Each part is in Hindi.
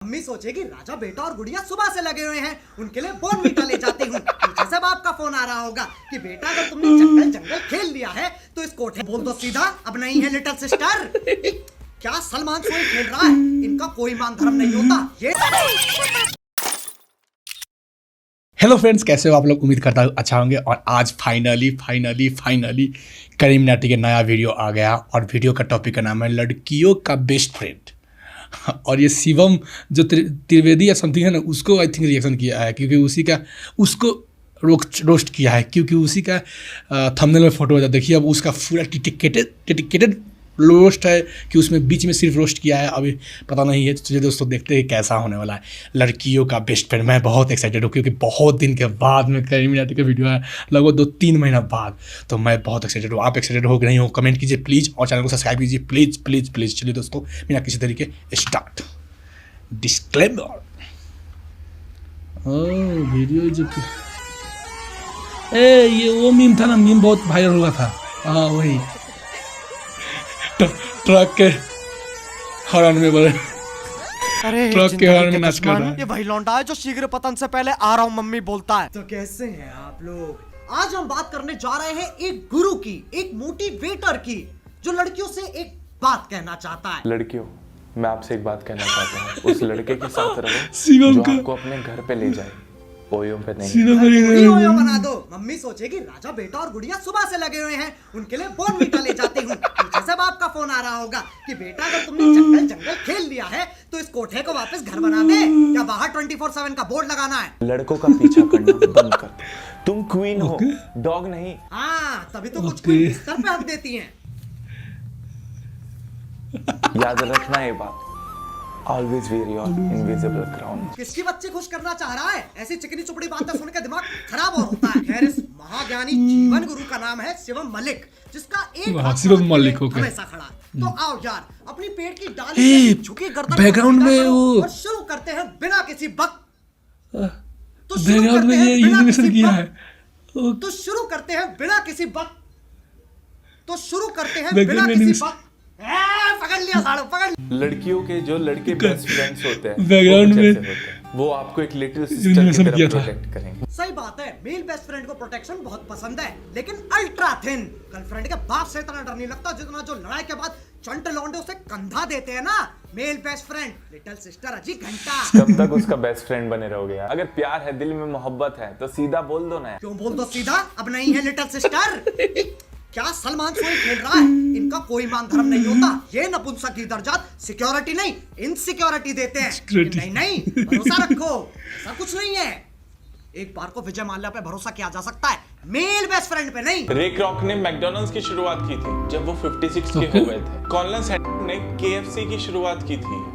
मम्मी सोचेगी राजा बेटा और गुड़िया सुबह से लगे हुए हैं, उनके लिए बॉर्नवीटा ले जाती हूँ। पीछे से बाप का फोन आ रहा होगा कि बेटा अगर तुमने जंगल जंगल खेल लिया है तो इस कोठे बोल दो सीधा अब नहीं है लिटिल सिस्टर। क्या सलमान सोई खेल रहा है, इनका कोई मान धर्म नहीं होता ये। हेलो फ्रेंड्स, कैसे हो आप लोग? उम्मीद करता हूँ अच्छा होंगे। और आज फाइनली करीम नाटी के नया वीडियो आ गया और वीडियो का टॉपिक का नाम है लड़कियों का बेस्ट फ्रेंड। और ये शिवम जो त्रिवेदी या समथिंग है ना, उसको आई थिंक रिएक्शन किया है क्योंकि उसी का उसको रोस्ट किया है क्योंकि उसी का थंबनेल में फोटो है। देखिए अब उसका पूरा डेडिकेटेड रोस्ट है कि उसमें बीच में सिर्फ रोस्ट किया है। अभी पता नहीं है, चलिए दोस्तों देखते हैं कैसा होने वाला है लड़कियों का बेस्ट फ्रेंड। मैं बहुत एक्साइटेड हूँ क्योंकि बहुत दिन के बाद में करीम नाटी का वीडियो है, लगभग 2-3 महीना बाद। तो मैं बहुत एक्साइटेड हूँ। आप एक्साइटेड हो कि नहीं हो कमेंट कीजिए प्लीज़, और चैनल को सब्सक्राइब कीजिए प्लीज़। चलिए दोस्तों बिना किसी तरीके स्टार्ट। डिस्क्लेमर। वीडियो जो ये वो मीम था ना, मीम बहुत वायरल हुआ था। हाँ वही ट्रक के हॉर्न में बोले, अरे ट्रक के हॉर्न में नाच कर रहा है। ये वही लौंडा है जो शीघ्र पतन से पहले आ रहा हूँ मम्मी बोलता है। तो कैसे हैं आप लोग? आज हम बात करने जा रहे हैं एक गुरु की, एक मोटिवेटर की, जो लड़कियों से एक बात कहना चाहता है। लड़कियों, मैं आपसे एक बात कहना चाहता हूँ, उस लड़के के साथ रहो शिवम जो का आपको अपने घर पे ले जाए, ओयो पे नहीं। ओयो बना दो। मम्मी सोचेगी राजा बेटा और गुड़िया सुबह से लगे हुए हैं, उनके लिए बॉर्नवीटा ले जाती हूँ। पीछे से बाप का फोन आ रहा होगा कि बेटा अगर तुमने जंगल जंगल खेल लिया है तो इस कोठे को वापस घर बना दे, या बाहर 24/7 का बोर्ड लगाना है। लड़कों का पीछा करना बंद कर दो। तुम क्वीन हो, डॉग नहीं। हाँ तभी तो कुछ क्वीन बिस्तर पे हक देती हैं। याद रखना ये बात, always wear your invisible crown. किसकी बच्ची खुश करना चाह रहा है? ऐसी चिकनी चुपड़ी बातें सुन के दिमाग खराब और होता है। खैर, इस महाज्ञानी जीवन गुरु का नाम है शिवम मलिक, जिसका एक हाथ शिवम मलिक हो गया हमेशा खड़ा है। तो आओ यार, अपनी पेट की डाली झुकी गर्दन बैकग्राउंड में वो और शुरू करते हैं बिना किसी बक। तो बैकग्राउंड में ये एनिमेशन किया है। तो शुरू करते हैं बिना किसी बक। तो शुरू करते हैं बिना किसी बक। पकड़ लिया साड़ू, पकड़। लड़कियों के जो लड़के बेस्ट फ्रेंड्स होते हैं बैकग्राउंड में होते हैं, वो आपको एक लिटिल सिस्टर की तरह प्रोटेक्ट करेंगे। सही बात है, मेल बेस्ट फ्रेंड को प्रोटेक्शन बहुत पसंद है, लेकिन अल्ट्रा थिन गर्लफ्रेंड के बाप से इतना डर नहीं लगता जितना जो लड़ाई के बाद चंट लौंडे उसे कंधा देते हैं ना। Male best friend little sister अजी घंटा। कब तक उसका बेस्ट फ्रेंड बने रहोगे यार? अगर प्यार है, दिल में मोहब्बत है तो सीधा बोल दो ना यार। क्यों बोल दो सीधा अब नहीं है लिटिल सिस्टर। क्या सलमान सोई खेल रहा है, इनका कोई मान धर्म नहीं होता। ये नपुंसक की दर्जात सिक्योरिटी नहीं इनसिक्योरिटी देते हैं। नहीं भरोसा रखो, ऐसा कुछ नहीं है। एक बार को विजय माल्या पे भरोसा किया जा सकता है, मेल बेस्ट फ्रेंड पे नहीं। रे क्रॉक ने मैकडॉनल्ड्स की शुरुआत की थी जब वो 56 के हो गए थे। कॉलिन सैंडर ने KFC की शुरुआत की थी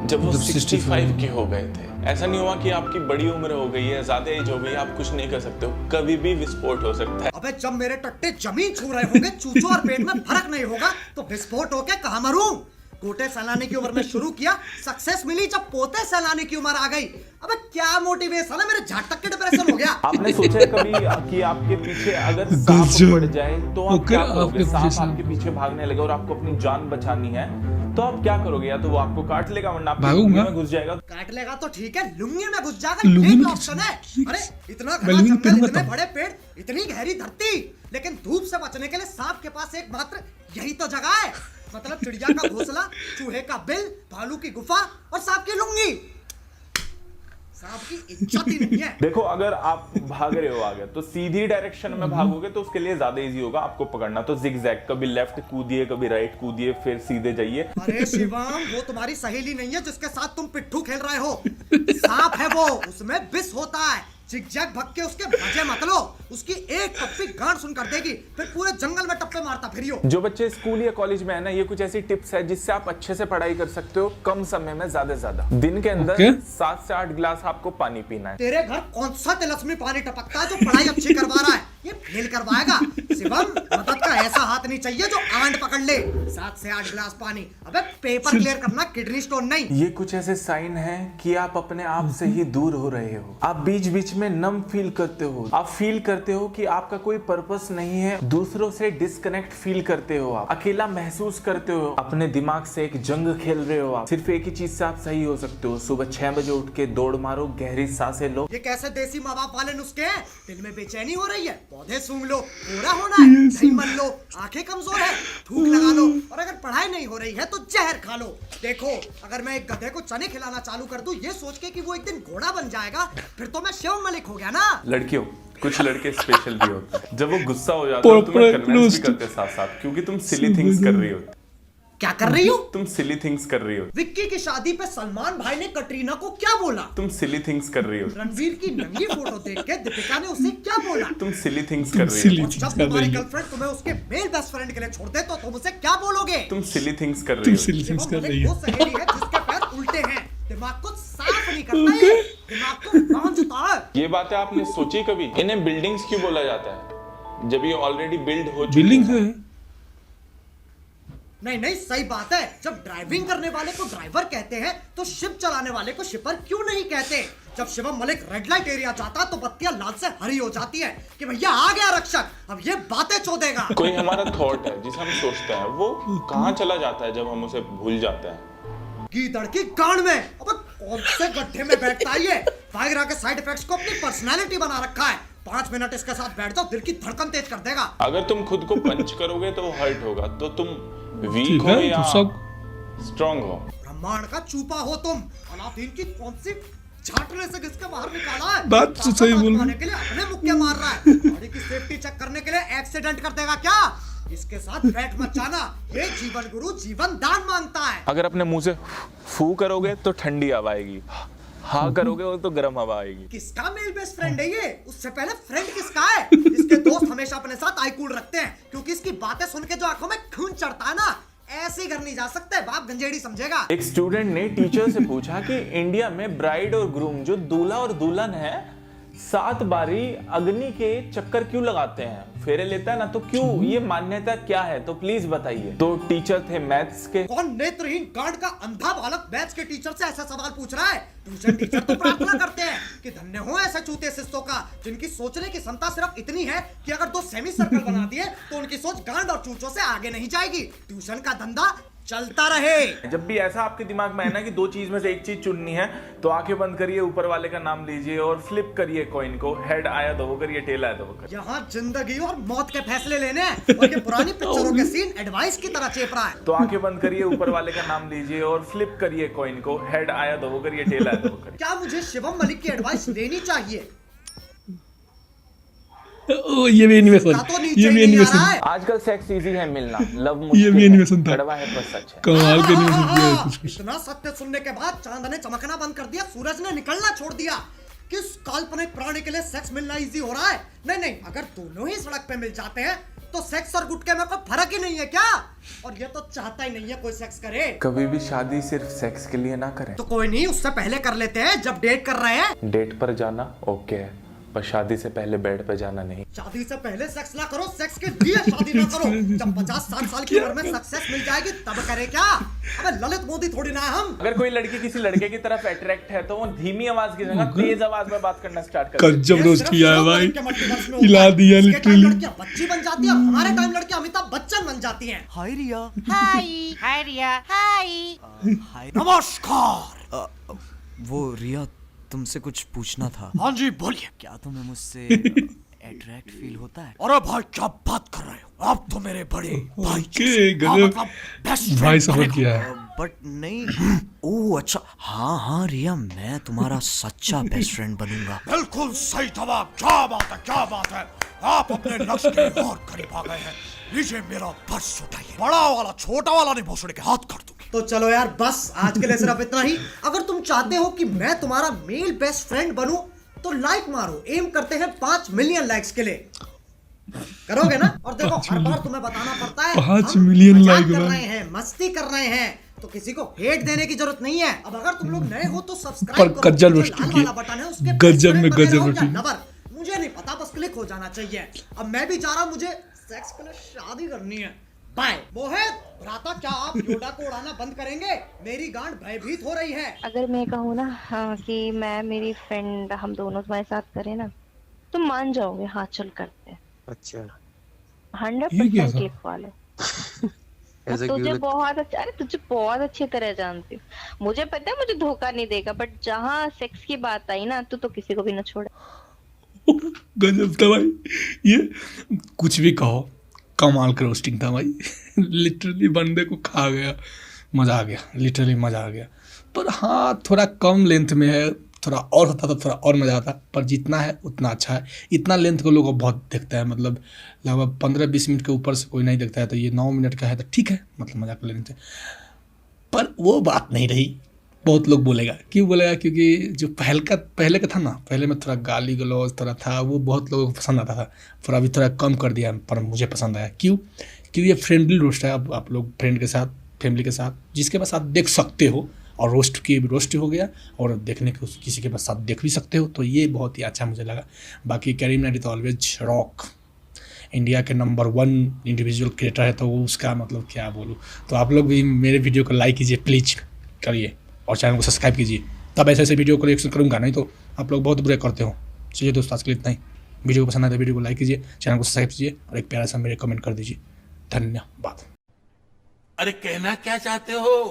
जब वो 65 के हो गए थे। ऐसा नहीं हुआ कि आपकी बड़ी उम्र हो गई है, ज्यादा एज हो गई है, आप कुछ नहीं कर सकते हो, कभी भी विस्फोट हो सकता है। अबे जब मेरे टट्टे जमीन छू रहे होंगे, चूचों और पेट में फर्क नहीं होगा तो विस्फोट होके कहां मरूं? गोटे सहलाने की उम्र में शुरू किया, सक्सेस मिली जब पोते सहलाने की उम्र आ गई। अबे क्या मोटिवेशन है, मेरे झाट तक के डिप्रेशन हो गया। आपने सोचा है कभी कि आपके पीछे अगर सांप पड़ जाए तो आप क्या करोगे? सांप आपके पीछे भागने लगे और आपको अपनी जान बचानी है तो आप क्या करोगे? या तो वो आपको काट लेगा वरना आपकी लुंगी में घुस जाएगा। काट लेगा तो ठीक है, लुंगी में घुस जाएगा यही ऑप्शन है। अरे इतना घना जंगल, इतने बड़े पेड़, इतनी गहरी धरती, लेकिन धूप से बचने के लिए सांप के पास एकमात्र यही तो जगह है। मतलब चिड़िया का घोंसला, चूहे का बिल, भालू की गुफा और सांप की लुंगी। सांप की इज्जत ही नहीं है। देखो, अगर आप भाग रहे हो आगे तो सीधी डायरेक्शन में भागोगे तो उसके लिए ज्यादा इजी होगा आपको पकड़ना। तो जिगजैग, कभी लेफ्ट कूदिए, कभी राइट कूदिए, फिर सीधे जाइए। अरे शिवम, वो तुम्हारी सहेली नहीं है जिसके साथ तुम पिट्ठू खेल रहे हो। सांप है वो, उसमें विष होता है। जिगजैग भग के उसके मजे मत लो, उसकी एक टप्पी गांड सुन कर देगी, फिर पूरे जंगल में टप्पे मारता फिरियो। जो बच्चे स्कूल या कॉलेज में है ना, ये कुछ ऐसी टिप्स है जिससे आप अच्छे से पढ़ाई कर सकते हो कम समय में ज्यादा। दिन के अंदर 7 से 8 गिलास आपको पानी पीना है। तेरे घर कौन सा तिलस्मी पानी टपकता है जो पढ़ाई अच्छी करवा रहा है? ये फेल करवाएगा। शिवम, मदद का ऐसा हाथ नहीं चाहिए जो आंट पकड़ ले। 7 से 8 गिलास पानी, अबे पेपर क्लियर करना, किडनी स्टोन नहीं। ये कुछ ऐसे साइन है कि आप अपने आप से ही दूर हो रहे हो। आप बीच बीच में नम फील करते हो, आप फील करते करते हो कि आपका कोई पर्पस नहीं है, दूसरों से डिस्कनेक्ट फील करते हो, आप अकेला महसूस करते हो, अपने दिमाग से एक जंग खेल रहे हो। आप सिर्फ एक ही चीज से आप सही हो सकते हो, सुबह 6 बजे उठ के दौड़ मारो, गहरी सांसें लो। ये कैसे देसी माँ बाप वाले नुस्खे हैं? दिल में बेचैनी हो रही है, पौधे सूंघ लो, पूरा होना है, दही मल लो, आंखें कमजोर है, थूक लगा लो, और अगर पढ़ाई नहीं हो रही है तो जहर खा लो। देखो, अगर मैं एक गधे को चने खिलाना चालू कर दूं ये सोच के कि वो एक दिन घोड़ा बन जाएगा, फिर तो मैं शिव मलिक हो गया ना। लड़कियों, कुछ लड़के स्पेशल भी होते हैं, जब वो गुस्सा हो जाता है तुम्हें कन्विंस भी करते साथ साथ, क्योंकि तुम सिली थिंग्स कर रही हो। क्या कर रही हो? तुम सिली थिंग्स कर रही हो। विक्की की शादी पे सलमान भाई ने कटरीना को क्या बोला? तुम सिली थिंग्स कर रही हो। रणवीर की नंगी फोटो देख के दीपिका ने उसे क्या बोला? तुम सिली थिंग्स कर रही हो। और जब तुम्हारी गर्लफ्रेंड तुम्हें उसके मेल बेस्ट फ्रेंड के लिए छोड़ दे तो तुम उसे क्या बोलोगे? तुम सिली थिंग्स कर रही हो। थिंग्स कर रही वो सहेली है जिसके पैर उल्टे हैं, दिमाग को साफ नहीं करता है, दिमाग को बांधता है। ये बातें आपने सोची कभी? इन्हें बिल्डिंग्स क्यों बोला जाता है जब ये ऑलरेडी बिल्ड हो चुकी बिल्डिंग है? है। नहीं सही बात है। जब ड्राइविंग करने वाले को ड्राइवर कहते हैं तो शिप चलाने वाले को शिपर क्यों नहीं कहते? जब Shivam Malik red light area जाता तो बत्तियां लाल से हरी हो जाती है कि भैया आ गया रक्षक, अब ये बातें चोदेगा। कोई हमारा थॉट है जिसे हम सोचते हैं, वो कहाँ चला जाता है जब हम उसे भूल जाते हैं? गीदड़ की गांड में। अब कौन से गड्ढे में बैठता है ये? वायग्रा के साइड इफेक्ट्स को अपनी पर्सनालिटी बना रखा है। 5 मिनट इसके साथ बैठ जाओ, दिल की धड़कन तेज कर देगा। अगर तुम खुद को पंच करोगे तो वो हर्ट होगा, तो तुम वीक ठीक हो है, या तो सब स्ट्रांग हो? ब्रह्मांड का चूपा हो तुम। अलादीन की कौन सी झाटने से घिसके बाहर निकाला है? बात तो सही बोल रही। के लिए अपने मुक्के मार रहा है। गाड़ी की सेफ्टी चेक करने के लिए एक्सीडेंट कर देगा क्या? इसके साथ बैठ मत जाना, ये जीवन गुरु जीवन दान मांगता है। अगर अपने मुंह से फू करोगे तो ठंडी हवा आएगी, हाँ करोगे तो गर्म हवा आएगी। किसका मेल बेस्ट फ्रेंड है ये? उससे पहले फ्रेंड किसका है? इसके दोस्त हमेशा अपने साथ आई कूल रखते हैं, क्योंकि इसकी बातें सुन के जो आंखों में खून चढ़ता है ना, ऐसे घर नहीं जा सकते, बाप गंजेड़ी समझेगा। एक स्टूडेंट ने टीचर से पूछा कि इंडिया में ब्राइड और ग्रूम जो दूल्हा और दुल्हन है 7 बारी अग्नि के चक्कर क्यों लगाते हैं, फेरे लेता है ना, तो क्यों, ये मान्यता क्या है, तो प्लीज बताइए। तो टीचर थे मैथ्स के। कौन नेत्रहीन गांड का अंधा बालक मैथ्स के टीचर से ऐसा सवाल पूछ रहा है? ट्यूशन टीचर तो प्रार्थना करते हैं कि धन्य हो ऐसे चूते शिष्यों का जिनकी सोचने की क्षमता सिर्फ इतनी है कि अगर 2 सेमी सर्कल बना दिए तो उनकी सोच गांड और चूचों से आगे नहीं जाएगी। ट्यूशन का धंधा चलता रहे। जब भी ऐसा आपके दिमाग में है ना कि 2 चीज में से एक चीज चुननी है, तो आंखें बंद करिए, ऊपर वाले का नाम लीजिए और फ्लिप करिए कॉइन को। हेड आया तो वो करिए, टेल आया तो वो करिए। यहाँ जिंदगी और मौत के फैसले लेने हैं और ये पुरानी पिक्चरों के सीन एडवाइस की तरह चेप रहा है। तो आंखें बंद करिए, ऊपर वाले का नाम लीजिए और फ्लिप करिए कॉइन को। हेड आया तो वो करिए, टेल आया तो वो करिए। क्या मुझे शिवम मलिक की एडवाइस लेनी चाहिए? ये भी एनिमेशन, ये भी एनिमेशन, आजकल सेक्स इजी है मिलना, लव ये भी एनिमेशन था, कड़वा है पर सच है। कमाल के एनिमेशन किया है कुछ कुछ। इतना सत्य सुनने के बाद चांद ने चमकना बंद कर दिया, सूरज ने निकलना छोड़ दिया। किस काल्पनिक प्राणी के लिए सेक्स मिलना इजी हो रहा है? नहीं, अगर दोनों ही सड़क पे मिल जाते हैं तो सेक्स और गुटके में कोई फर्क ही नहीं है क्या? और ये तो चाहता ही नहीं है कोई सेक्स करे। कभी भी शादी सिर्फ सेक्स के लिए ना करें। तो कोई नहीं, उससे पहले कर लेते हैं जब डेट कर रहे हैं। डेट पर जाना ओके है, पर शादी से पहले बेड पे जाना नहीं। शादी से पहले सेक्स ना करो, सेक्स के लिए शादी ना करो। जब 50-60 साल की उम्र में सक्सेस मिल जाएगी तब करे क्या? अबे ललित मोदी थोड़ी ना है हम। अगर कोई लड़की किसी लड़के की तरफ अट्रैक्ट है तो वो धीमी आवाज की जगह तेज आवाज में बात करना स्टार्ट कर। गजब रोस्ट किया है भाई, हिला दिया लिटरली। लड़कियां बच्ची बन जाती है, हमारे टाइम लड़कियां अमिताभ बच्चन बन जाती हैं। हाय रिया, हाय रिया, हाय। नमस्कार। वो रिया, तुमसे कुछ पूछना था। हाँ जी बोलिए। क्या तुम्हें मुझसे अट्रैक्ट फील होता है? अरे भाई क्या बात कर रहे हो आप? तो मेरे बड़े भाई के गजब भाई सपोर्ट किया है। बट नहीं। ओह अच्छा, हाँ रिया, मैं तुम्हारा सच्चा बेस्ट फ्रेंड बनूंगा। बिल्कुल सही जवाब। क्या बात है, क्या बात है। आप अपने लक्ष्य के और करीब आ गए हैं। लीजिए मेरा पर्स उठाइए, बड़ा वाला छोटा वाला नहीं, भोसड़ी के हाथ कर दूंगी। तो चलो यार बस आज के लिए सिर्फ इतना ही। अगर तुम चाहते हो कि मैं तुम्हारा मेल बेस्ट फ्रेंड बनूं तो लाइक मारो। एम करते हैं 5 मिलियन लाइक्स के लिए। करोगे ना? और देखो हर बार तुम्हें बताना पड़ता है 5 मिलियन लाइक कर रहे हैं, मस्ती कर रहे हैं, तो किसी को हेट देने की जरूरत नहीं है। अब अगर तुम लोग नए हो तो सब्सक्राइब करो। गजब रोस्ट लाल वाला बटन है उसके गजब में गजब रोटी। मुझे नहीं पता, बस क्लिक हो जाना चाहिए। अब मैं भी जा रहा हूँ, मुझे सेक्स के लिए शादी करनी है। बाय। मोहित भ्राता, क्या आप योडा को उड़ाना बंद करेंगे? मेरी गांड भयभीत हो रही है। अगर मैं कहूँ ना कि मैं मेरी फ्रेंड हम दोनों तुम्हारे साथ करें ना, तुम मान जाओगे। हाँ चल करते हैं। अच्छा 100% क्लिक वाले। ऐसा क्यों तुझे लग... बहुत अच्छा, अरे तुझे बहुत अच्छी तरह जानती हूँ। मुझे पता है मुझे धोखा नहीं देगा, बट जहाँ सेक्स की बात आई ना तो किसी को भी ना छोड़े। गजब था भाई ये, कुछ भी कहो, कमाल का रोस्टिंग था भाई। लिटरली बंदे को खा गया, मज़ा आ गया, लिटरली मज़ा आ गया। पर हाँ थोड़ा कम लेंथ में है, थोड़ा और होता तो थोड़ा और मज़ा आता, पर जितना है उतना अच्छा है। इतना लेंथ को लोग बहुत देखता है, मतलब लगभग 15-20 मिनट के ऊपर से कोई नहीं देखता है, तो ये 9 मिनट का है तो ठीक है, मतलब मजाक लेने से। पर वो बात नहीं रही। बहुत लोग बोलेगा, क्यों बोलेगा, क्योंकि जो पहले का था ना, पहले में थोड़ा गाली गलौज थोड़ा था, वो बहुत लोगों को पसंद आता था। पर अभी थोड़ा कम कर दिया, पर मुझे पसंद आया। क्यों? क्योंकि ये फ्रेंडली रोस्ट है। अब आप लोग फ्रेंड के साथ, फैमिली के साथ, जिसके पास आप देख सकते हो, और रोस्ट हो गया, और देखने के किसी के पास साथ देख भी सकते हो, तो ये बहुत ही अच्छा मुझे लगा। बाकी करीम नाटी तो ऑलवेज रॉक, इंडिया के नंबर 1 इंडिविजुअल क्रिएटर है, तो वो उसका मतलब क्या बोलूँ। तो आप लोग भी मेरे वीडियो को लाइक कीजिए, प्लीज़ करिए, और चैनल को सब्सक्राइब कीजिए, तब ऐसे ऐसे वीडियो को रिएक्शन करूँगा, नहीं तो आप लोग बहुत बुरे करते हो। चलिए दोस्तों, आज के लिए इतना ही। वीडियो को पसंद आए तो वीडियो को लाइक कीजिए, चैनल को सब्सक्राइब कीजिए, और एक प्यारा सा मेरे कमेंट कर दीजिए। धन्यवाद। अरे कहना क्या चाहते हो?